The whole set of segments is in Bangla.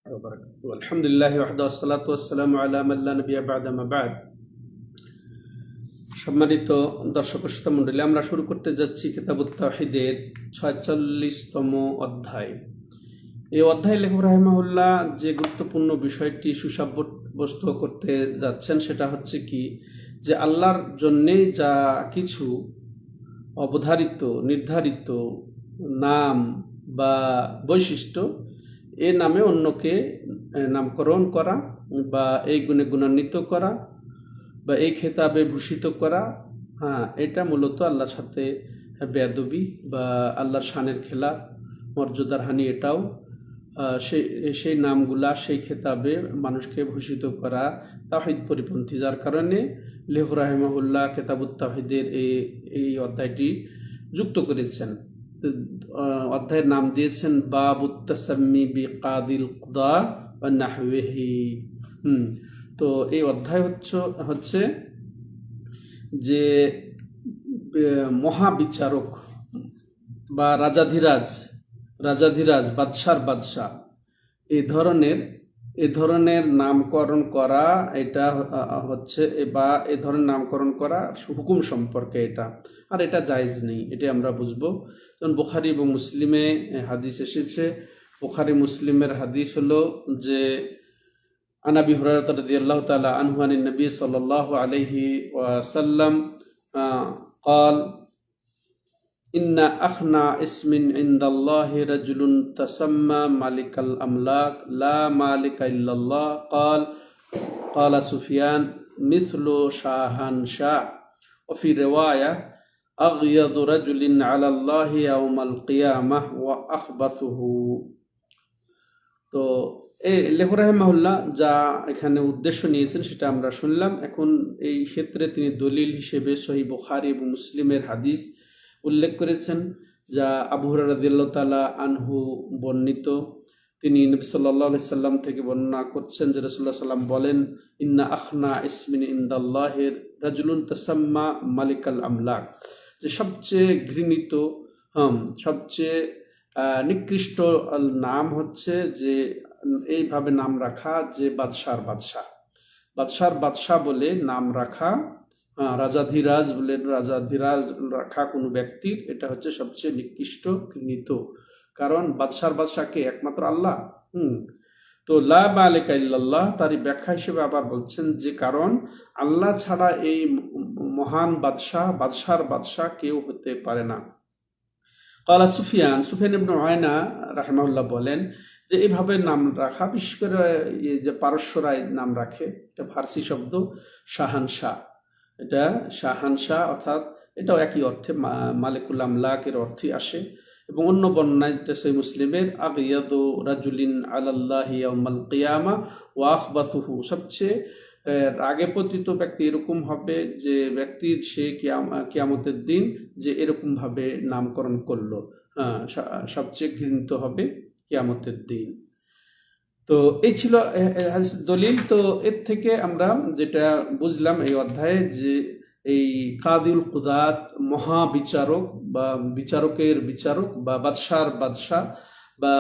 আলহামদুলিল্লাহ ওয়াহদাহু ওয়াসসালাতু ওয়াসসালামু আলা মান লা নাবিয়্যা বা'দা মা বা'দ। সম্মানিত দর্শক শ্রোতা মণ্ডলী, আমরা শুরু করতে যাচ্ছি কিতাবুত তাওহীদের ৪৬তম অধ্যায়। এই অধ্যায়ে লেখক রাহিমাহুল্লাহ যে গুরুত্বপূর্ণ বিষয়টি সুসাব্যস্ত করতে যাচ্ছেন সেটা হচ্ছে কি, যে আল্লাহর জন্যে যা কিছু অবধারিত নির্ধারিত নাম বা বৈশিষ্ট্য, এ নামে অন্যকে নামকরণ করা বা এই গুণে গুণান্বিত করা বা এই খেতাবে ভূষিত করা, এটা মূলত আল্লাহর সাথে বেয়াদবি বা আল্লাহর শানের খেলা, মর্যাদার হানি। এটাও সেই নামগুলা সেই খেতাবে মানুষকে ভূষিত করা তাওহীদ পরিপন্থী, যার কারণে লেখক রাহিমাহুল্লাহ কিতাবুত তাওহীদের এই অধ্যায়টি যুক্ত করেছেন। অধ্যায়ের নাম দিয়েছেন বাবুত তাসাম্মি বিকাদিল কুদা ওয়া নাহওয়িহি। তো এই অধ্যায় হচ্ছে যে মহাবিচারক বা রাজাধিরাজ বাদশার বাদশাহ এ ধরনের নামকরণ করা, এটা হচ্ছে বা এ ধরনের নামকরণ করা হুকুম সম্পর্কে এটা, আর এটা জায়েজ নেই, এটা আমরা বুঝবো। যেমন বুখারী এবং মুসলিমে হাদিস এসেছে। বুখারী মুসলিমের হাদিস হলো যে আন আবি হুরায়রা রাদিয়াল্লাহু তাআলা আনহু আন নবী সাল্লাল্লাহু আলাইহি ওয়াসাল্লাম قال إن أخنع اسم عند الله رجل تسمى مالك الأملاك لا مالك إلا الله قال سفيان مثل شاهنشاه وفي رواية أغيض رجل على الله يوم القيامة وأخبثه। তো লেখক রাহিমাহুল্লাহ যা এখানে উদ্দেশ্য নিয়েছেন সেটা আমরা শুনলাম। এখন এই ক্ষেত্রে তিনি দলিল হিসেবে সহিহ বুখারী এবং মুসলিমের হাদিস উল্লেখ করেছেন, যা আবু হুরায়রা রাদিয়াল্লাহু তাআলা আনহু বর্ণিত। তিনি নবী সাল্লাল্লাহু আলাইহি সাল্লাম থেকে বর্ণনা করছেন যে রাসূলুল্লাহ সাল্লাম বলেন, ইন্না আখনা ইসমিন ইনদাল্লাহি রাজুলুন তাসাম্মা মালিকাল আমলাক, যে সবচেয়ে ঘৃণিত সবচেয়ে নিকৃষ্ট নাম হচ্ছে যে এইভাবে নাম রাখা যে বাদশার বাদশাহ বলে নাম রাখা, রাজাধিরাজ বলে রাজাধিরাজ রাখা কোনো ব্যক্তির, এটা হচ্ছে সবচেয়ে নিকৃষ্ট ঘৃণিত। কারণ বাদশাকে একমাত্র আল্লাহ। তো লা মালিকা ইল্লাল্লাহ তারই ব্যাখ্যা হিসেবে আবার বলছেন যে কারণ আল্লাহ ছাড়া এই মহান বাদশার বাদশাহ কেউ হতে পারে না। কালা সুফিয়ান ইবনে উয়াইনা রাহিমাহুল্লাহ বলেন যে এইভাবে নাম রাখা, বিশেষ করে যে পারস্যরা নাম রাখে, এটা ফার্সি শব্দ শাহানশাহ। এটা শাহানশাহ অর্থাৎ এটাও একই অর্থে মালিকুল আমলাকের অর্থে আসে। এবং অন্য বর্ণনায় সহিহ মুসলিমের আগিয়াদু রাজুলিন আলাল্লাহি ইয়াউমাল কিয়ামা ওয়া আখবাতুহু, সবচেয়ে রাগে পতিত ব্যক্তি এরকম হবে যে ব্যক্তির সে কিয়ামতের দিন যে এরকম ভাবে নামকরণ করলো, সবচেয়ে ঘৃণিত হবে কিয়ামতের দিন। তো এই ছিল দলিল। তো এর থেকে আমরা যেটা বুঝলাম এই অধ্যায়ে, যে এই কাদিউল কুদাত মহাবিচারক বা বিচারকের বিচারক বা বাদশার বাদশাহ বা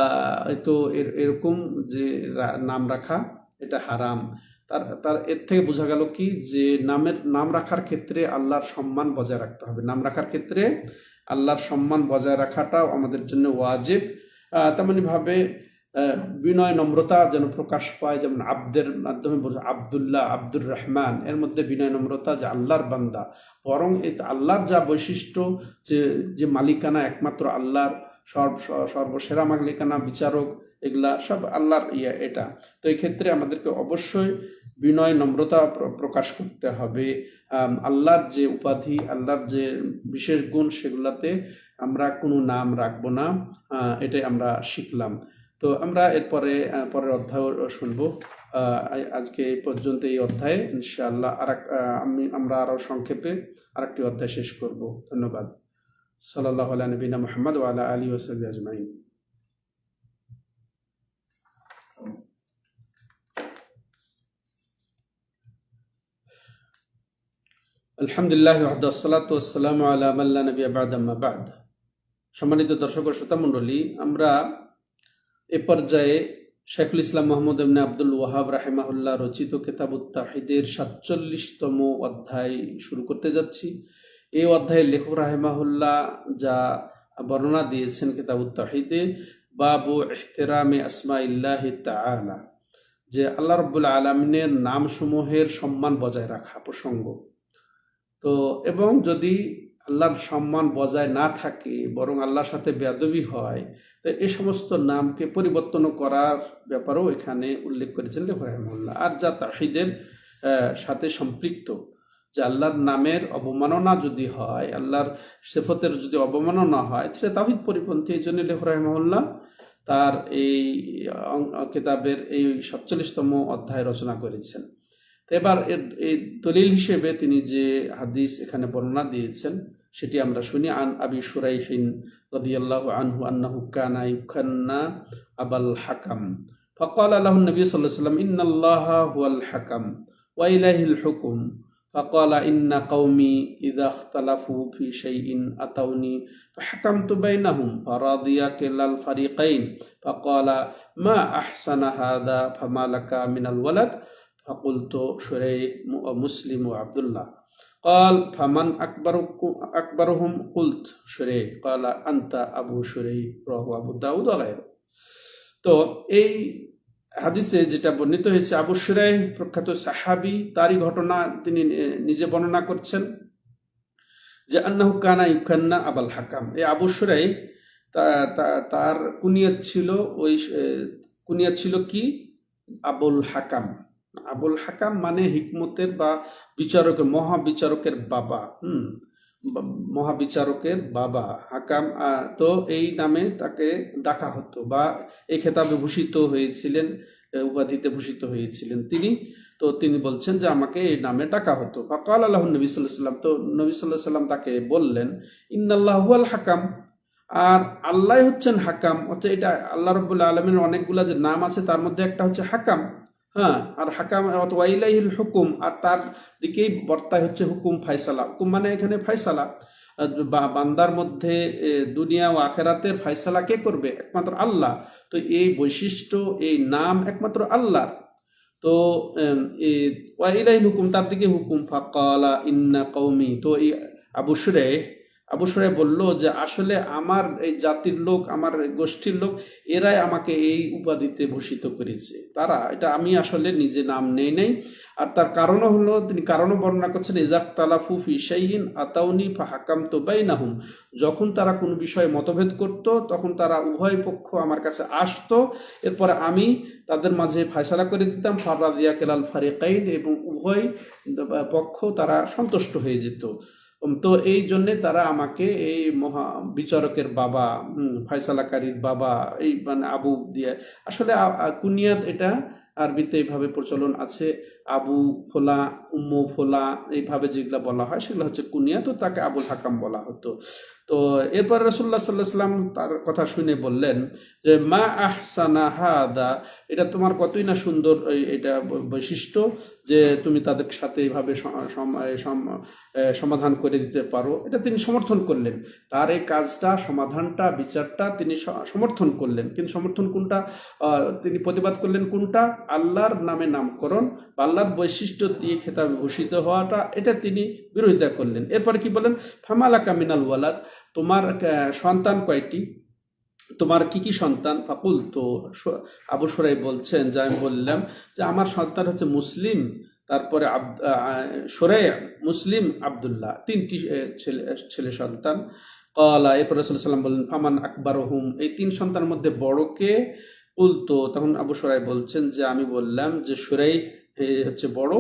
তো এরকম যে নাম রাখা এটা হারাম। তার এর থেকে বোঝা গেল কি, যে নাম রাখার ক্ষেত্রে আল্লাহর সম্মান বজায় রাখতে হবে। নাম রাখার ক্ষেত্রে আল্লাহর সম্মান বজায় রাখাটাও আমাদের জন্য ওয়াজিব। তেমনি ভাবে বিনয় নম্রতা যেন প্রকাশ পায়, যেমন আব্দের মাধ্যমে আব্দুল্লাহ, আব্দুর রহমান, এর মধ্যে বিনয় নম্রতা, যে আল্লাহর বান্দা। বরং আল্লাহর যা বৈশিষ্ট্য, যে মালিকানা একমাত্র আল্লাহর, সর্বসেরা মালিকানা, বিচারক, এগুলা সব আল্লাহর এটা। তো এই ক্ষেত্রে আমাদেরকে অবশ্যই বিনয় নম্রতা প্রকাশ করতে হবে। আল্লাহর যে উপাধি, আল্লাহর যে বিশেষ গুণ, সেগুলাতে আমরা কোনো নাম রাখবো না। এটাই আমরা শিখলাম। তো আমরা পরের অধ্যায় শুনবো। আজকে এই পর্যন্ত এই অধ্যায়ে, ইনশাআল্লাহ আমরা আরো সংক্ষেপে আরেকটি অধ্যায় শেষ করব। ধন্যবাদ। সাল্লাল্লাহু আলা নবিনা মুহাম্মদ ওয়া আলা আলিহি ওয়া সাহবিহি আজমাইন। আলহামদুলিল্লাহ ওয়াহদাহু ওয়াসসালাতু ওয়াসসালামু আলা মান লা নাবিয়্যা বা'দা মা বা'দ। সম্মানিত দর্শক ও শ্রোতা মণ্ডলী, আমরা এ পর্যায়ে শেখুল ইসলাম মোহাম্মদ ইবনে আব্দুল ওয়াহাব রাহিমাহুল্লাহ রচিত কিতাবুত তাওহীদের ৪৭তম অধ্যায় শুরু করতে যাচ্ছি। এই অধ্যায়ে লেখক রাহিমাহুল্লাহ যা বর্ণনা দিয়েছেন কিতাবুত তাওহীদে, বাবু ইহতিরামে আসমাইল্লাহি তাআলা, যে আল্লাহ রাব্বুল আলামিনের নামসমূহের সম্মান বজায় রাখা প্রসঙ্গ। তো এবং যদি আল্লাহর সম্মান বজায় না থাকে বরং আল্লাহর সাথে বেয়াদবি হয়, তো এই সমস্ত নামকে পরিবর্তন করার ব্যাপারেও এখানে উল্লেখ করেছেন লেখক রাহিমাহুল্লাহ। আর যা তাওহীদের সাথে সম্পৃক্ত, যে আল্লাহর নামের অবমাননা যদি হয়, আল্লাহর সিফতের যদি অবমাননা হয়, তাহলে তাওহীদ পরিপন্থী। এই জন্য লেখক রাহিমাহুল্লাহ তার এই কিতাবের এই ৪৭তম অধ্যায় রচনা করেছেন। এবার এই দলিল হিসেবে তিনি যে হাদিস এখানে বর্ণনা দিয়েছেন সেটি আমরা শুনি। আন আবি শুরাইহিন রাদিয়াল্লাহু আনহু আন্নাহু কানা ইউকান্না আবাল হাকাম ফাকালা লাহু নবী সাল্লাল্লাহু আলাইহি ওয়াসাল্লাম ইন্নাল্লাহা হুয়াল হাকাম ওয়া ইলাইহিল হুকুম ফাকালা ইন্না কওমি ইযা ইখতালাফু ফি শাইইন আতাউনি ফাহাকামতু বাইনাহুম ফারাদিয়া কিলাল ফারিকাইন ফাকালা মা আহসানা হাযা ফামা লাকা মিনাল ওয়ালাদ ফাকুলতু শুরাইহ মুসলিম ও আব্দুল্লাহ قال فمن أكبرهم قلت শুরাইহ قال أنت আবু শুরাইহ রাহু আবু দাউদ ওয়া গায়রু। তো এই হাদিসে যেটা বর্ণিত হয়েছে, আবু শুরাইহ প্রখ্যাত সাহাবী, তারই ঘটনা তিনি নিজে বর্ণনা করছেন যে আন্নাহু কানা ইউকান্না আবাল হাকাম। এই আবু শুরাইহ তার কুনিয়াত ছিল কি? আবুল হাকাম। আবুল হাকাম মানে হিকমতের বা বিচারকের, মহাবিচারকের বাবা। মহাবিচারকের বাবা হাকাম। তো এই নামে তাকে ডাকা হতো বা এই খেতাবে ভূষিত হয়েছিলেন, উপাধিতে ভূষিত হয়েছিলেন তিনি। তো তিনি বলছেন যে আমাকে এই নামে ডাকা হতো। ফাকাল আল্লাহু নবী সাল্লাল্লাহু আলাইহি ওয়াসাল্লাম, তো নবী সাল্লাল্লাহু আলাইহি ওয়াসাল্লাম তাকে বললেন ইন্নাল্লাহু হুয়াল হাকাম, আর আল্লাহ হচ্ছেন হাকাম। অর্থাৎ এটা আল্লাহ রাব্বুল আলামিনের অনেকগুলা যে নাম আছে তার মধ্যে একটা হচ্ছে হাকাম। হ্যাঁ, আর হাকাম ওয়া ইলাইহিল হুকুম, আর তার দিকেই বর্তায় হচ্ছে হুকুম, ফায়সালা। হুকুম মানে এখানে ফায়সালা, বান্দার মধ্যে দুনিয়া ও আখেরাতের ফায়সালা কে করবে? একমাত্র আল্লাহ। তো এই বৈশিষ্ট্য, এই নাম একমাত্র আল্লাহর। তো ওয়া ইলাইহিল হুকুম, তার দিকে হুকুম। ফাকালা ইন্না কওমি, তো এই আবু শুরাইহ বলল যে আসলে আমার এই জাতির লোক, আমার গোষ্ঠীর লোক, এরাই আমাকে এই উপাধিতে ভূষিত করেছে। এটা আমি আসলে নিজে নাম নেই নাই। আর তার কারণও হলো, তিনি কারণও বর্ণনা করছেন, ইযাক্তালাফু ফি শাইইন আতাউনি ফাহাকামতু বাইনাহুম, যখন তারা কোনো বিষয়ে মতভেদ করত তখন তারা উভয় পক্ষ আমার কাছে আসতো, এরপরে আমি তাদের মাঝে ফয়সালা করে দিতাম। ফারাদিয়া কিলাল ফারিকাইন, এবং উভয় পক্ষ তারা সন্তুষ্ট হয়ে যেত। তো এই জন্যে তারা আমাকে এই মহা বিচারকের বাবা, ফয়সালাকারীর বাবা, এই মানে আবু দিয়ে, আসলে কুনিয়াত এটা আরবিতে এইভাবে প্রচলন আছে, আবু ফোলা, উম্মু ফোলা, এইভাবে যেগুলা বলা হয় সেগুলো হচ্ছে কুনিয়াত। তো তাকে আবুল হাকাম বলা হতো। তো এরপর রাসূলুল্লাহ সাল্লাল্লাহু আলাইহি ওয়াসাল্লাম তার কথা শুনে বললেন যে মা আহসানা হাদা, এটা তোমার কতই না সুন্দর এটা বৈশিষ্ট্য যে তুমি তাদের সাথে এইভাবে সমাধান করে দিতে পারো। এটা তিনি সমর্থন করলেন, তার এই কাজটা, সমাধানটা, বিচারটা তিনি সমর্থন করলেন। কিন্তু সমর্থন কোনটা? তিনি প্রতিবাদ করলেন কোনটা? আল্লাহর নামে নামকরণ বা আল্লাহর বৈশিষ্ট্য দিয়ে খেতাবে ভূষিত হওয়াটা, এটা তিনি বিরোধিতা করলেন। এরপরে কি বলেন? ফামালাকা মিনাল ওয়ালাদ, তোমার সন্তান কয়টি? তোমার কি কি সন্তান? ফাকুল, তো আবু শুরাইহ বলছেন যে আমি বললাম যে আমার সন্তান হচ্ছে মুসলিম, তারপরে শুরাইহ, মুসলিম, আব্দুল্লাহ, 3টি ছেলে সন্তান। ক্বালা, এরপর রাসূলুল্লাহ সাল্লাল্লাহু আলাইহি ওয়াসাল্লাম বললেন ফামান আকবারুহুম, এই 3 সন্তানের মধ্যে বড় কে? কুলতো, তখন আবু শুরাইহ বলছেন যে আমি বললাম যে শুরাইহ হচ্ছে বড়।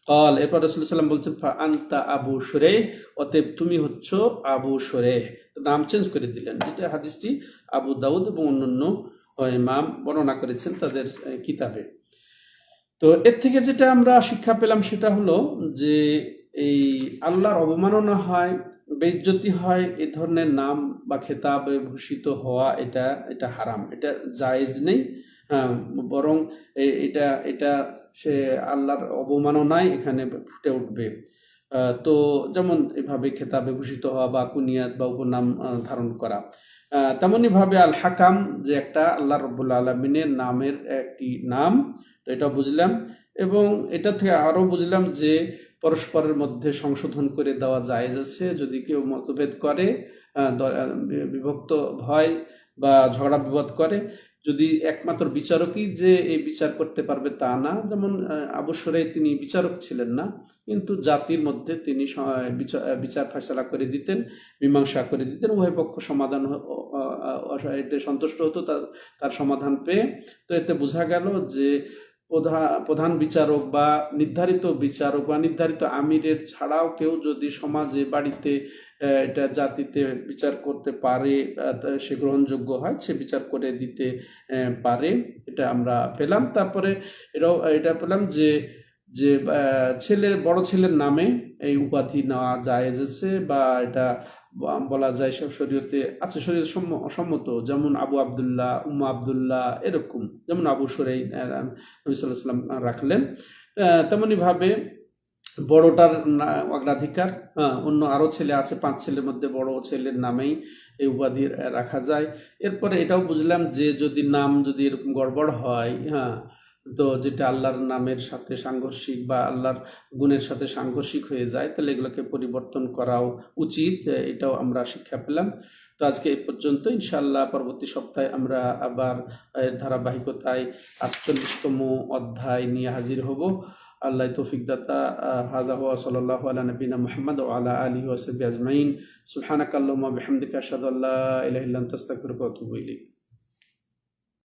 ক্বাল, এরপর রাসূলুল্লাহ সাল্লাল্লাহু আলাইহি ওয়াসাল্লাম বলছেন ফা আনতা আবু শুরাইহ, অতএব তুমি হচ্ছো আবু শুরাইহ। নাম চেঞ্জ করে দিলেন। এটা হাদিসটি আবু দাউদ এবং অন্যান্য ইমাম বর্ণনা করেছেন তাদের কিতাবে। তো এর থেকে যেটা আমরা শিক্ষা পেলাম সেটা হলো যে এই আল্লাহর অবমাননা হয়, বেইজ্জতি হয়, এই ধরনের নাম বা খেতাবে ভূষিত হওয়া, এটা হারাম, এটা জায়েজ নেই। বরং এটা সে আল্লাহর অবমাননায় এখানে ফুটে উঠবে। তো যেমন এভাবে খেতাবে ভূষিত হওয়া বা কুনিয়াত বা উপনাম ধারণ করা, তেমনি ভাবে আল হাকাম যে একটা আল্লাহ রব্বুল আলমিনের নামের একটি নাম, তো এটা বুঝলাম। এবং এটা থেকে আরো বুঝলাম যে পরস্পরের মধ্যে সংশোধন করে দেওয়া জায়েজ আছে, যদি কেউ মতভেদ করে, বিভক্ত হয় বা ঝগড়া বিবাদ করে, যদি একমাত্র বিচারকই যে এই বিচার করতে পারবে তা না। যেমন আবু শুরাইহ তিনি বিচারক ছিলেন না, কিন্তু জাতির মধ্যে তিনি বিচার ফয়সালা করে দিতেন, মীমাংসা করে দিতেন, উভয় পক্ষ সমাধান এতে সন্তুষ্ট হতো তার সমাধান পেয়ে। তো এতে বোঝা গেল যে প্রধান বিচারক বা নির্ধারিত বিচারক বা নির্ধারিত আমিরের ছাড়াও কেউ যদি সমাজে, বাড়িতে, এটা জাতিতে বিচার করতে পারে, সে গ্রহণযোগ্য হয়, সে বিচার করে দিতে পারে, এটা আমরা পেলাম। তারপরে এটা পেলাম যে যে বড় ছেলের নামে এই উপাধি নেওয়া জায়েজ আছে, বা এটা বলা যায় সব শরীয়তে আছে, শরীয়ত সম্মত। যেমন আবু আবদুল্লাহ, উম্মু আবদুল্লাহ, এরকম, যেমন আবু শুরাইহ নবী সাল্লাল্লাহু আলাইহি ওয়াসাল্লাম রাখলেন। তেমনি ভাবে বড়টার অগ্রাধিকার, অন্য আরো ছেলে আছে, 5 ছেলের মধ্যে বড় ছেলের নামেই এই উপাধি রাখা যায়। এরপরে এটাও বুঝলাম যে যদি নাম যদি এরকম গড়বড় হয়, তো যেটা আল্লাহর নামের সাথে সাংঘর্ষিক বা আল্লাহর গুণের সাথে সাংঘর্ষিক হয়ে যায়, তাহলে এগুলোকে পরিবর্তন করাও উচিত, এটাও আমরা শিক্ষা পেলাম। তো আজকে এই পর্যন্ত। ইনশাআল্লাহ পরবর্তী সপ্তাহে আমরা আবার ধারাবাহিকতায় 48তম অধ্যায় নিয়ে হাজির হব। আল্লাহ তৌফিক দাতা। হাযা হুয়া সাল্লাল্লাহু আলা নবিনা মুহাম্মদ ওয়া আলা আলিহি ওয়া সাহবিহি আজমাইন। সুবহানাকাল্লাহুম্মা ওয়া বিহামদিকা আশহাদু আল্লা ইলাহা ইল্লা আনতা আস্তাগফিরুকা ওয়া আতুবু ইলাইক।